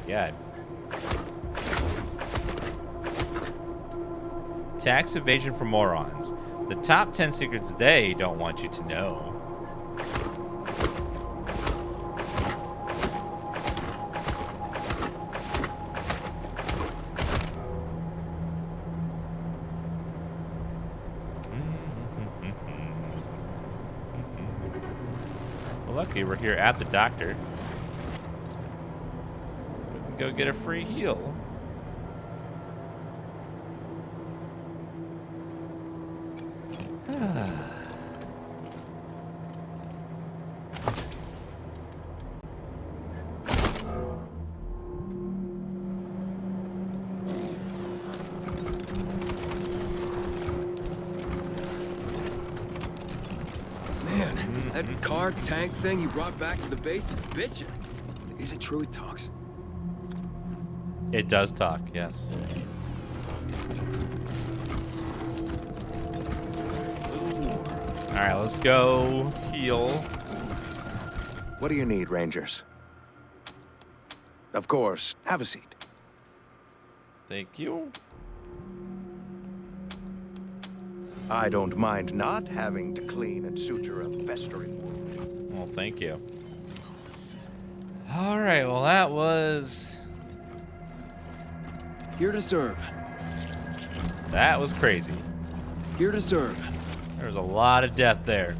God. Tax evasion for morons. The top 10 secrets they don't want you to know. Well, luckily we're here at the doctor. So we can go get a free heal. That car tank thing you brought back to the base is bitchin'. Is it true it talks? It does talk, yes. Alright, let's go heal. What do you need, Rangers? Of course, have a seat. Thank you. I don't mind not having to clean and suture a festering wound. Well, thank you. Alright, well that was... Here to serve. That was crazy. Here to serve. There was a lot of death there.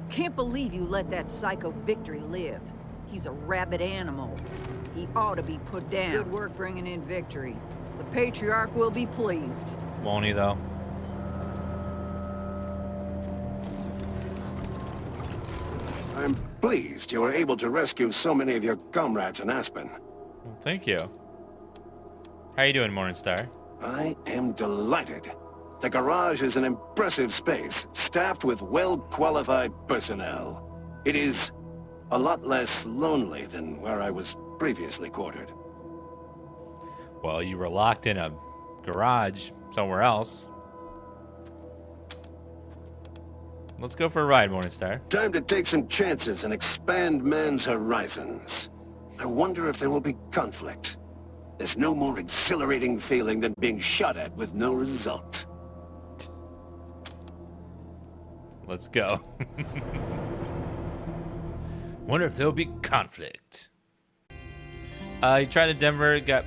Can't believe you let that psycho Victory live. He's a rabid animal. He ought to be put down. Good work bringing in Victory. The Patriarch will be pleased. Won't he, though? I'm pleased you were able to rescue so many of your comrades in Aspen. Well, thank you. How you doing, Morningstar? I am delighted. The garage is an impressive space, staffed with well-qualified personnel. It is a lot less lonely than where I was previously quartered. Well, you were locked in a garage somewhere else. Let's go for a ride, Morningstar. Time to take some chances and expand man's horizons. I wonder if there will be conflict. There's no more exhilarating feeling than being shot at with no result. Let's go. Wonder if there'll be conflict. You tried to Denver, got...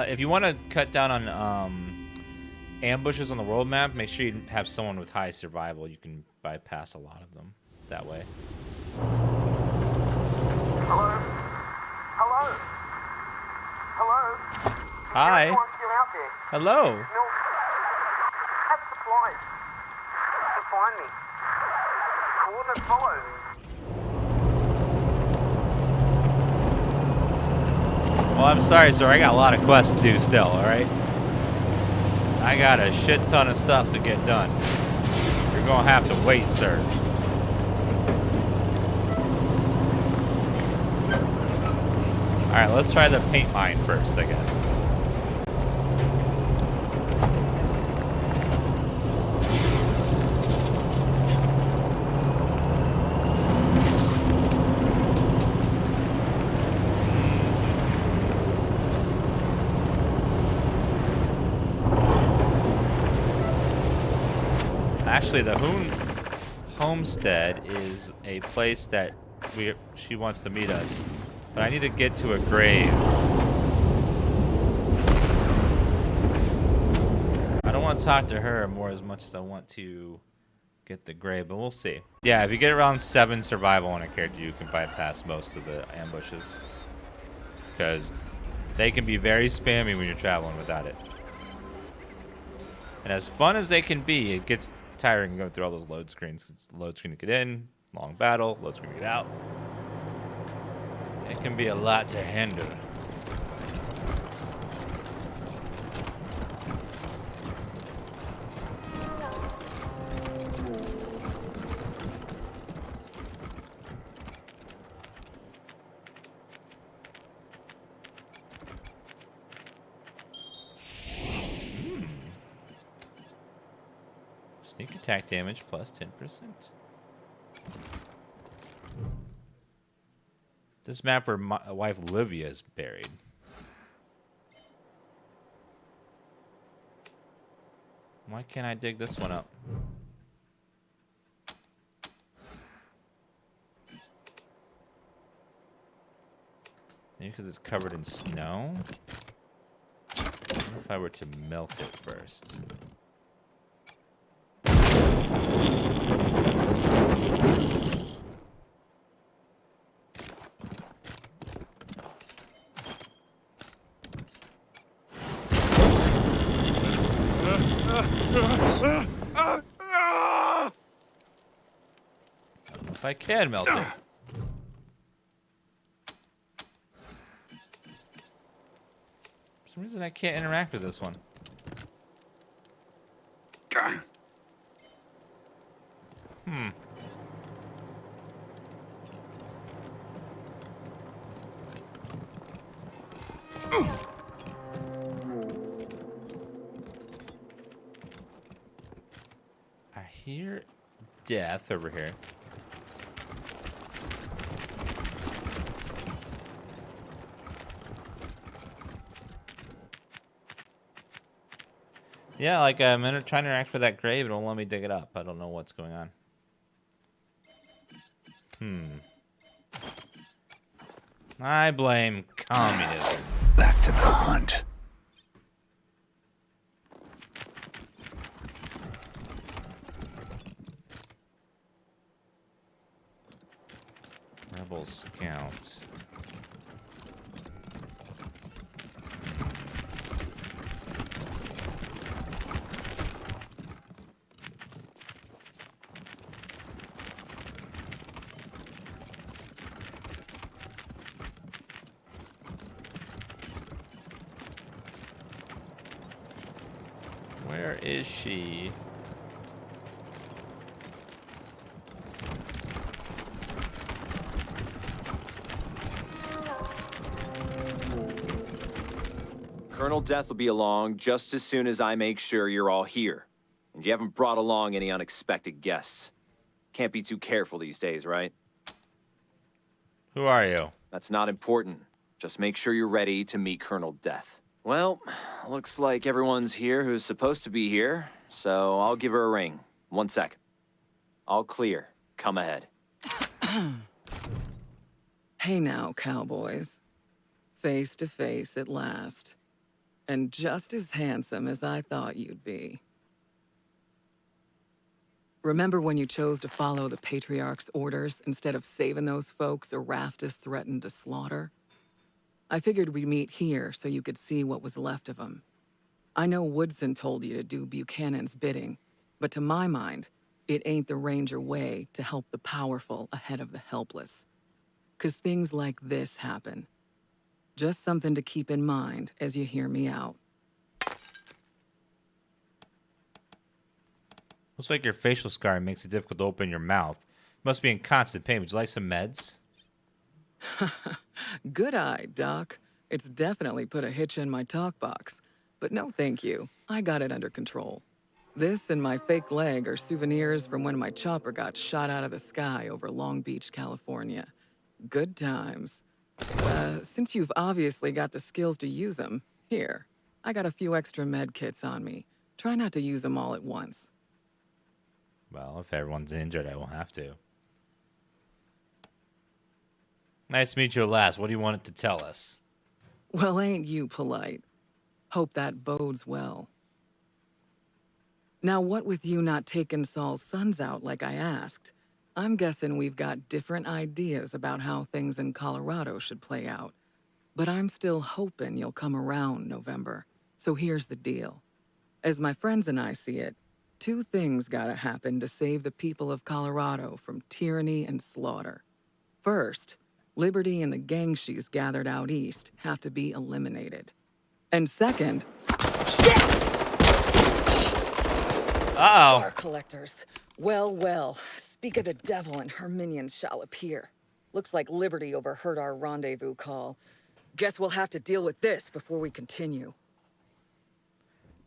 if you want to cut down on ambushes on the world map, make sure you have someone with high survival. You can bypass a lot of them that way. Hello? Hello? Hello? Hi. Is anyone still out there? Hello. No. Have supplies. To find me. Coordinates follow. Well, I'm sorry, sir. I got a lot of quests to do still, alright? I got a shit ton of stuff to get done. You're gonna have to wait, sir. Alright, let's try the paint mine first, I guess. Actually, the Hoon Homestead is a place that she wants to meet us. But I need to get to a grave. I don't want to talk to her more as much as I want to get the grave, but we'll see. Yeah, if you get around 7 survival on a character, you can bypass most of the ambushes. Because they can be very spammy when you're traveling without it. And as fun as they can be, it gets tiring going through all those load screens. It's load screen to get in, long battle, load screen to get out. It can be a lot to handle. Sneak attack damage plus 10%. This map where my wife Olivia is buried. Why can't I dig this one up? Maybe because it's covered in snow? What if I were to melt it first? I don't know if I can melt it. For some reason I can't interact with this one. I hear death over here. Yeah, like I'm trying to interact with that grave, it won't let me dig it up. I don't know what's going on. I blame communism. Back to the hunt. Rebel Scout. Where is she? Colonel Death will be along just as soon as I make sure you're all here. And you haven't brought along any unexpected guests. Can't be too careful these days, right? Who are you? That's not important. Just make sure you're ready to meet Colonel Death. Well, looks like everyone's here who's supposed to be here, so I'll give her a ring. 1 sec. All clear. Come ahead. Hey now, cowboys. Face to face at last. And just as handsome as I thought you'd be. Remember when you chose to follow the Patriarch's orders instead of saving those folks Erastus threatened to slaughter? I figured we'd meet here so you could see what was left of him. I know Woodson told you to do Buchanan's bidding, but to my mind, it ain't the Ranger way to help the powerful ahead of the helpless. 'Cause things like this happen. Just something to keep in mind as you hear me out. Looks like your facial scar makes it difficult to open your mouth. You must be in constant pain. Would you like some meds? Good eye, Doc. It's definitely put a hitch in my talk box. But no thank you. I got it under control. This and my fake leg are souvenirs from when my chopper got shot out of the sky over Long Beach, California. Good times. Since you've obviously got the skills to use them, here, I got a few extra med kits on me. Try not to use them all at once. Well, if everyone's injured, I won't have to. Nice to meet you at last. What do you want it to tell us? Well, ain't you polite? Hope that bodes well. Now, what with you not taking Saul's sons out like I asked, I'm guessing we've got different ideas about how things in Colorado should play out. But I'm still hoping you'll come around, November. So here's the deal. As my friends and I see it, 2 things gotta happen to save the people of Colorado from tyranny and slaughter. First, Liberty and the gang she's gathered out east have to be eliminated. And second... Shit! Uh-oh. Car collectors. Well, speak of the devil and her minions shall appear. Looks like Liberty overheard our rendezvous call. Guess we'll have to deal with this before we continue.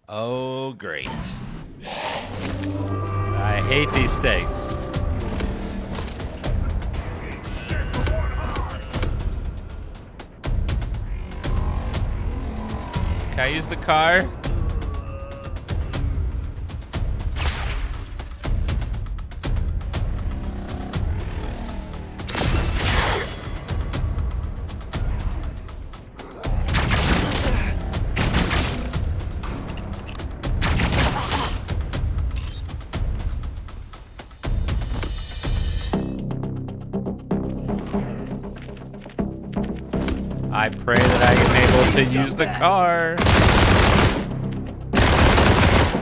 Oh, great. I hate these stakes. Can I use the car? I pray that I am able to use the car.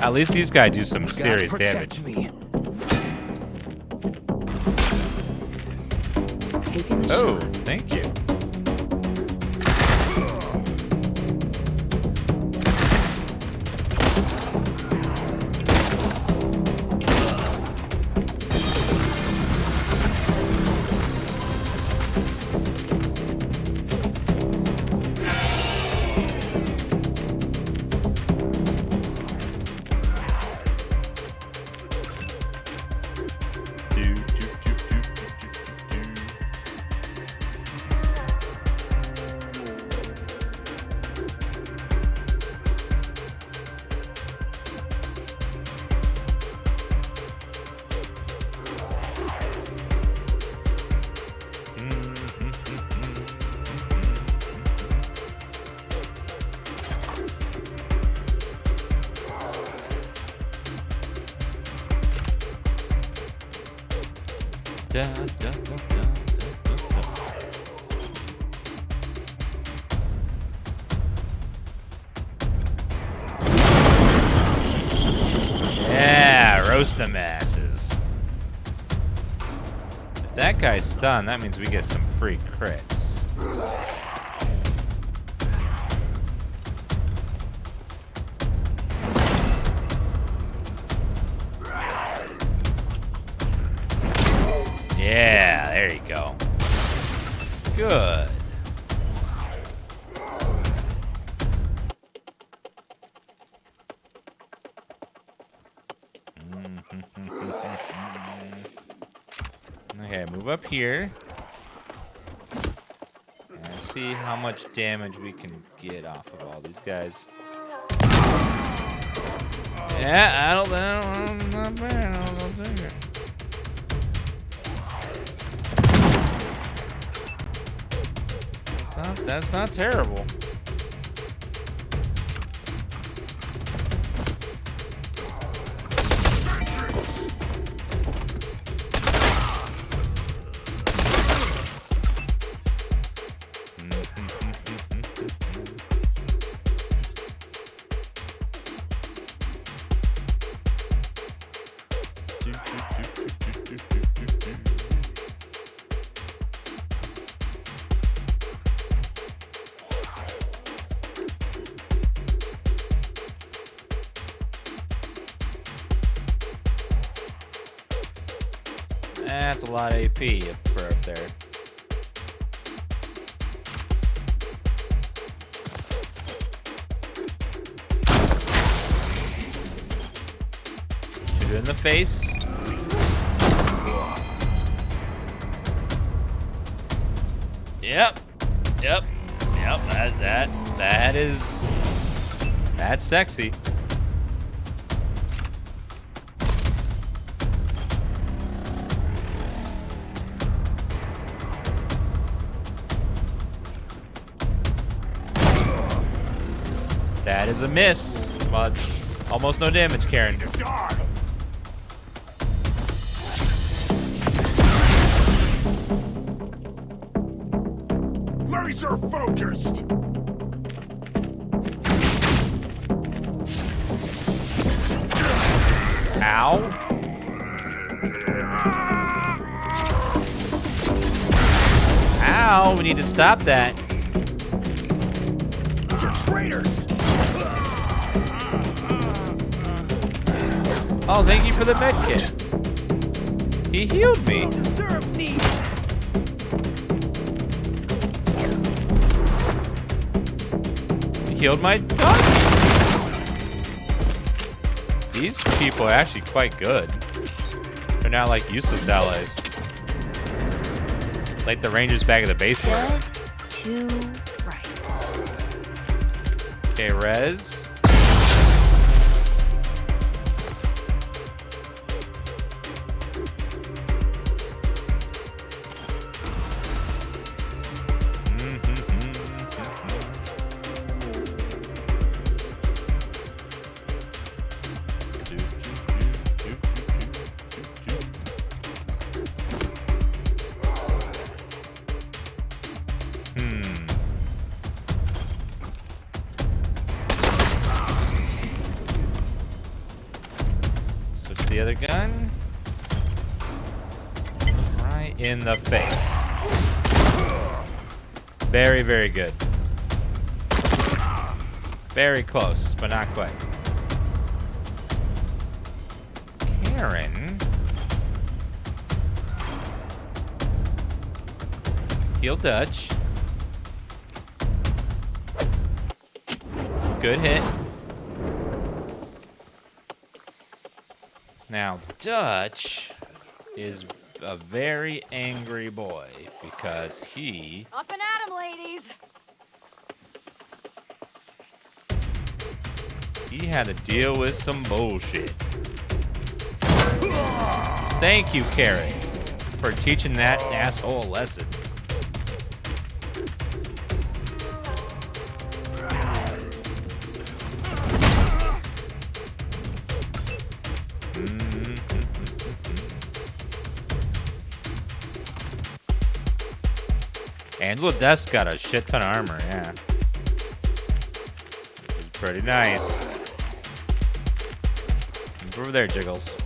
At least these guys do some serious damage. Oh, thank you. Da, da, da, da, da, da. Yeah, roast them asses. If that guy's stunned, that means we get some free crits. Yeah, there you go. Good. Okay, move up here. And see how much damage we can get off of all these guys. Yeah, not bad. I'll take it. That's not terrible. That's a lot of AP for up there. Shoot it in the face. Yep. That's sexy. That is a miss, but almost no damage, Karen. Laser focused. Ow. Ow, we need to stop that. You're traitors. Oh, thank you for the med kit. He healed me. He healed my doggy. These people are actually quite good. They're not like useless allies. Like the Rangers back at the base were. Dead to rights. Okay, Rez. The other gun. Right in the face. Very, very good. Very close, but not quite. Karen. Heal Dutch. Good hit. Now, Dutch is a very angry boy because he... Up and at 'em, ladies! He had to deal with some bullshit. Thank you, Karen, for teaching that asshole a lesson. Angela Death's got a shit ton of armor, yeah. It's pretty nice. Move over there, Jiggles.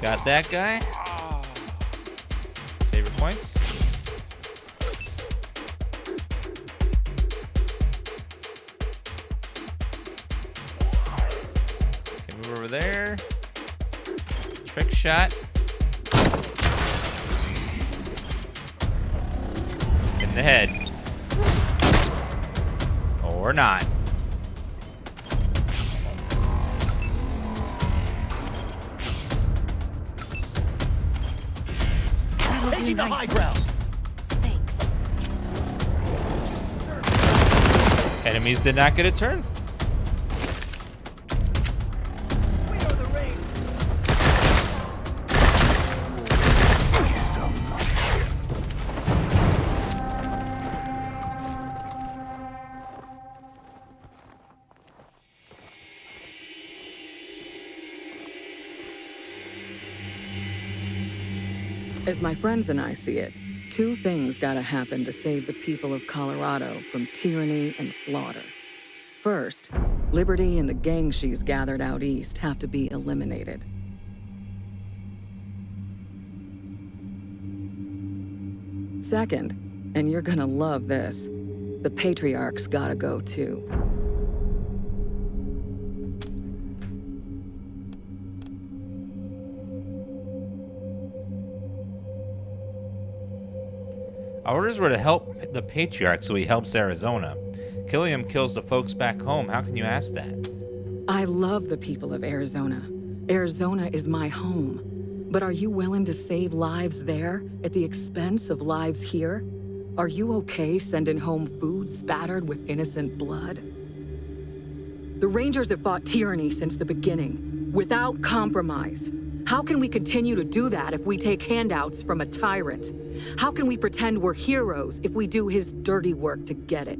Got that guy. Save your points. Over there. Trick shot. In the head. Or not. Taking the high ground. Thanks. Enemies did not get a turn. As my friends and I see it, two things gotta happen to save the people of Colorado from tyranny and slaughter. First, Liberty and the gang she's gathered out east have to be eliminated. Second, and you're gonna love this, the Patriarch's gotta go too. Our orders were to help the Patriarch so he helps Arizona. Killing him kills the folks back home. How can you ask that? I love the people of Arizona. Arizona is my home. But are you willing to save lives there at the expense of lives here? Are you okay sending home food spattered with innocent blood? The Rangers have fought tyranny since the beginning, without compromise. How can we continue to do that if we take handouts from a tyrant? How can we pretend we're heroes if we do his dirty work to get it?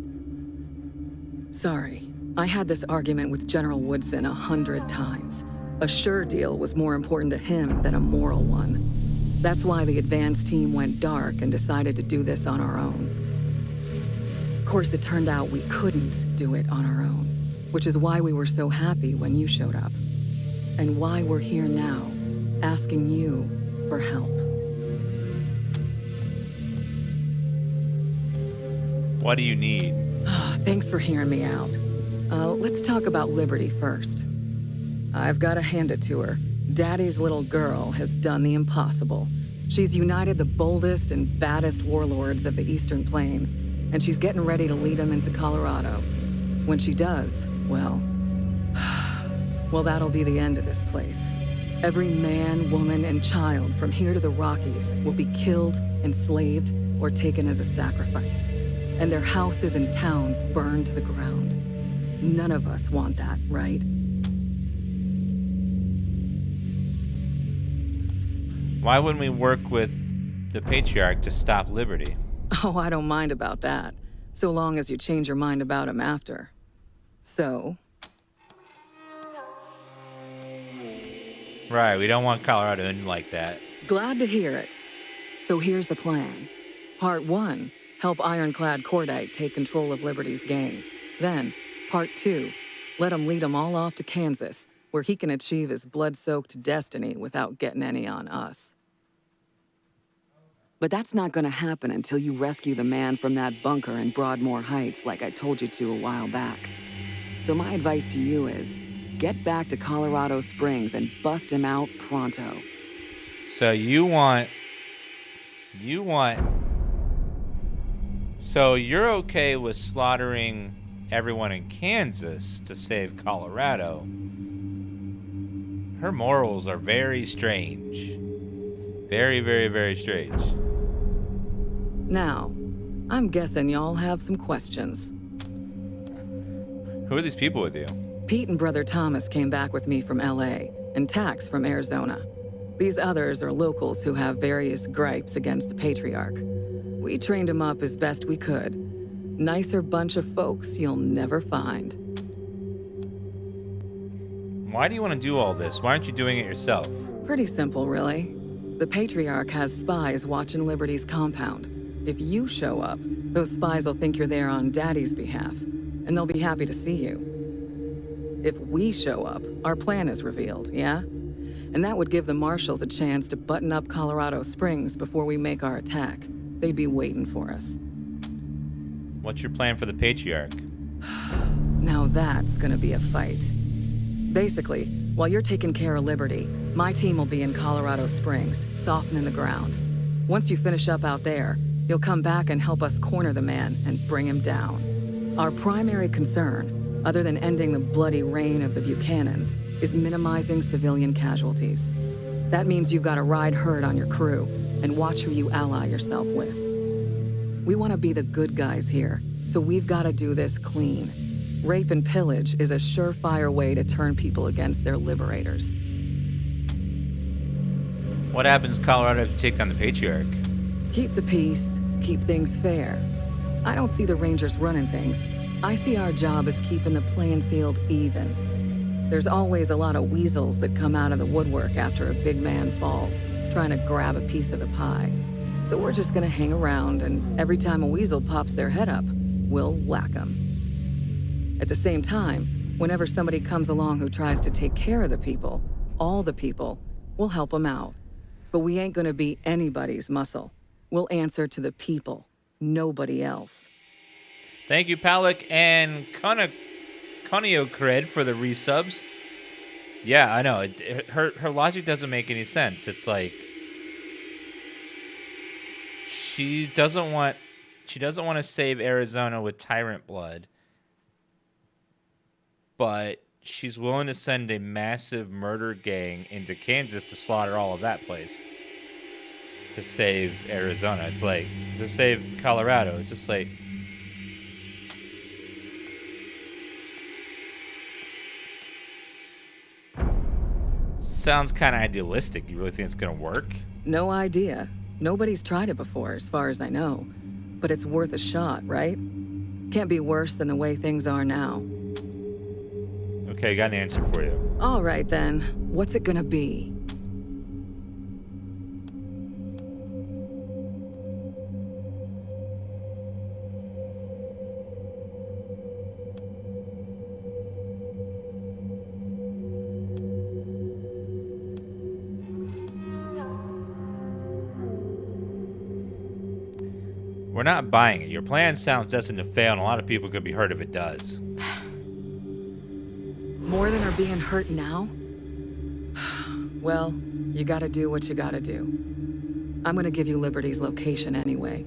Sorry, I had this argument with General Woodson 100 times. A sure deal was more important to him than a moral one. That's why the advance team went dark and decided to do this on our own. Of course, it turned out we couldn't do it on our own, which is why we were so happy when you showed up. And why we're here now, asking you for help. What do you need? Thanks for hearing me out. Let's talk about Liberty first. I've got to hand it to her. Daddy's little girl has done the impossible. She's united the boldest and baddest warlords of the Eastern Plains. and she's getting ready to lead him into Colorado. When she does, well, that'll be the end of this place. Every man, woman, and child from here to the Rockies will be killed, enslaved, or taken as a sacrifice. And their houses and towns burned to the ground. None of us want that, right? Why wouldn't we work with the Patriarch to stop Liberty? Oh, I don't mind about that, so long as you change your mind about him after. So? Right, we don't want Colorado in like that. Glad to hear it. So here's the plan. Part 1, help Ironclad Cordite take control of Liberty's gangs. Then, Part 2, let him lead them all off to Kansas, where he can achieve his blood-soaked destiny without getting any on us. But that's not gonna happen until you rescue the man from that bunker in Broadmoor Heights like I told you to a while back. So my advice to you is, get back to Colorado Springs and bust him out pronto. So so you're okay with slaughtering everyone in Kansas to save Colorado? Her morals are very strange. Very, very, very strange. Now, I'm guessing y'all have some questions. Who are these people with you? Pete and Brother Thomas came back with me from LA, and Tax from Arizona. These others are locals who have various gripes against the Patriarch. We trained them up as best we could. Nicer bunch of folks you'll never find. Why do you want to do all this? Why aren't you doing it yourself? Pretty simple, really. The Patriarch has spies watching Liberty's compound. If you show up, those spies will think you're there on Daddy's behalf, and they'll be happy to see you. If we show up, our plan is revealed, yeah? And that would give the Marshals a chance to button up Colorado Springs before we make our attack. They'd be waiting for us. What's your plan for the Patriarch? Now that's gonna be a fight. Basically, while you're taking care of Liberty, my team will be in Colorado Springs, softening the ground. Once you finish up out there, you'll come back and help us corner the man and bring him down. Our primary concern, other than ending the bloody reign of the Buchanans, is minimizing civilian casualties. That means you've got to ride herd on your crew and watch who you ally yourself with. We want to be the good guys here, so we've got to do this clean. Rape and pillage is a surefire way to turn people against their liberators. What happens in Colorado if you take down the Patriarch? Keep the peace, keep things fair. I don't see the Rangers running things. I see our job as keeping the playing field even. There's always a lot of weasels that come out of the woodwork after a big man falls, trying to grab a piece of the pie. So we're just gonna hang around, and every time a weasel pops their head up, we'll whack them. At the same time, whenever somebody comes along who tries to take care of the people, all the people, we'll help them out. But we ain't gonna be anybody's muscle. We'll answer to the people, nobody else. Thank you, Palak and Conio Cred for the resubs. Yeah, I know. Her logic doesn't make any sense. It's like she doesn't want to save Arizona with tyrant blood, but she's willing to send a massive murder gang into Kansas to slaughter all of that place to save Arizona. It's like, to save Colorado. It's just like, sounds kind of idealistic. You really think it's going to work? No idea. Nobody's tried it before, as far as I know. But it's worth a shot, right? Can't be worse than the way things are now. Okay, got an answer for you. All right, then. What's it gonna be? We're not buying it. Your plan sounds destined to fail, and a lot of people could be hurt if it does. More than are being hurt now? Well, you gotta do what you gotta do. I'm gonna give you Liberty's location anyway,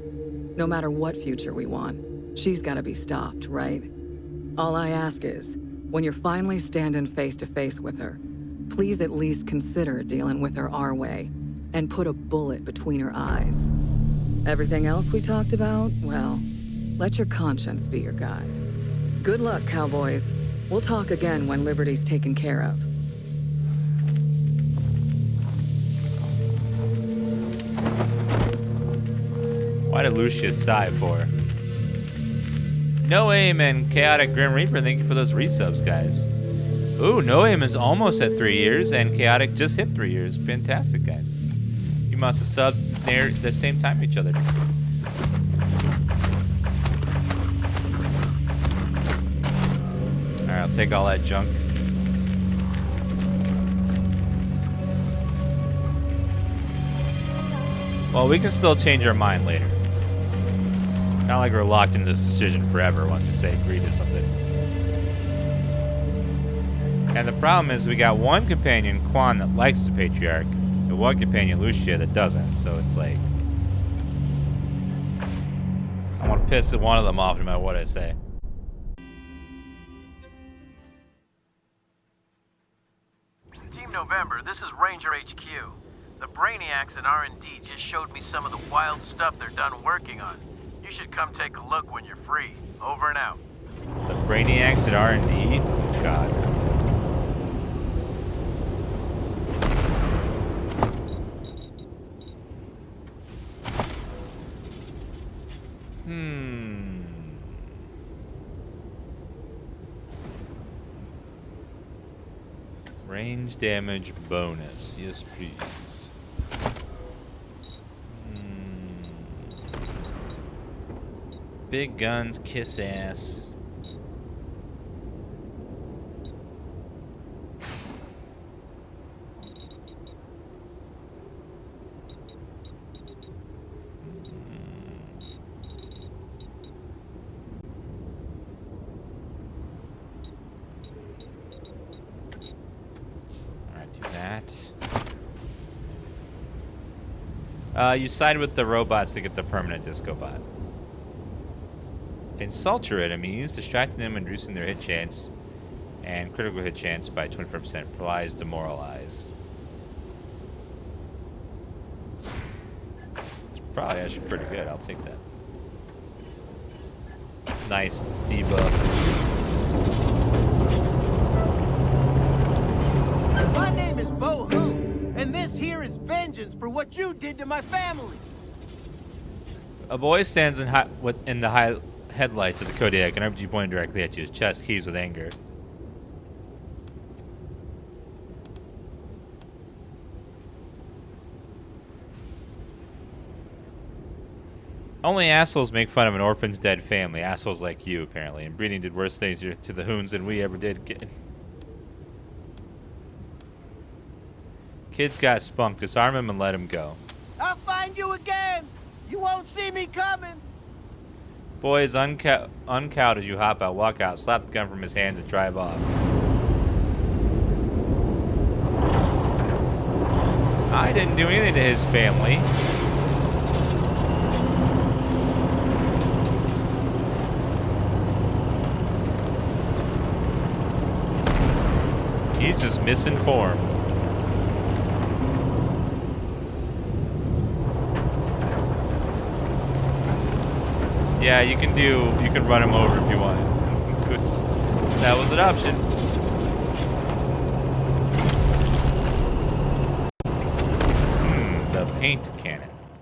no matter what future we want. She's gotta be stopped, right? All I ask is, when you're finally standing face to face with her, please at least consider dealing with her our way and put a bullet between her eyes. Everything else we talked about, well, let your conscience be your guide. Good luck, cowboys. We'll talk again when Liberty's taken care of. Why did Lucius sigh for? No Aim and Chaotic Grim Reaper, thank you for those resubs, guys. Ooh, No Aim is almost at 3 years, and Chaotic just hit 3 years. Fantastic, guys. You must have subbed near the same time each other. Alright, I'll take all that junk. Well, we can still change our mind later. Not like we're locked into this decision forever once we say agree to something. And the problem is we got one companion, Quan, that likes the Patriarch, and one companion, Lucia, that doesn't. So it's like... I want to piss one of them off no matter what I say. Team November, this is Ranger HQ. The Brainiacs at R&D just showed me some of the wild stuff they're done working on. You should come take a look when you're free. Over and out. The Brainiacs at R&D? God. Range damage bonus. Yes, please. Big guns, kiss ass. Alright, do that. You side with the robots to get the permanent disco bot. Insult your enemies, distracting them and reducing their hit chance and critical hit chance by 24%. Paralyze, demoralize. It's probably actually pretty good. I'll take that. Nice debuff. My name is Bo Hu, and this here is vengeance for what you did to my family. A boy stands in the high headlights of the Kodiak, and RPG pointing directly at you. His chest heaves with anger. Only assholes make fun of an orphan's dead family. Assholes like you, apparently. And breeding did worse things to the Hoons than we ever did. Kid's got spunk. Disarm him and let him go. I'll find you again. You won't see me coming. Boys, uncowed as you hop out, walk out, slap the gun from his hands and drive off. I didn't do anything to his family. He's just misinformed. Yeah, you can run him over if you want. That was an option. The paint cannon.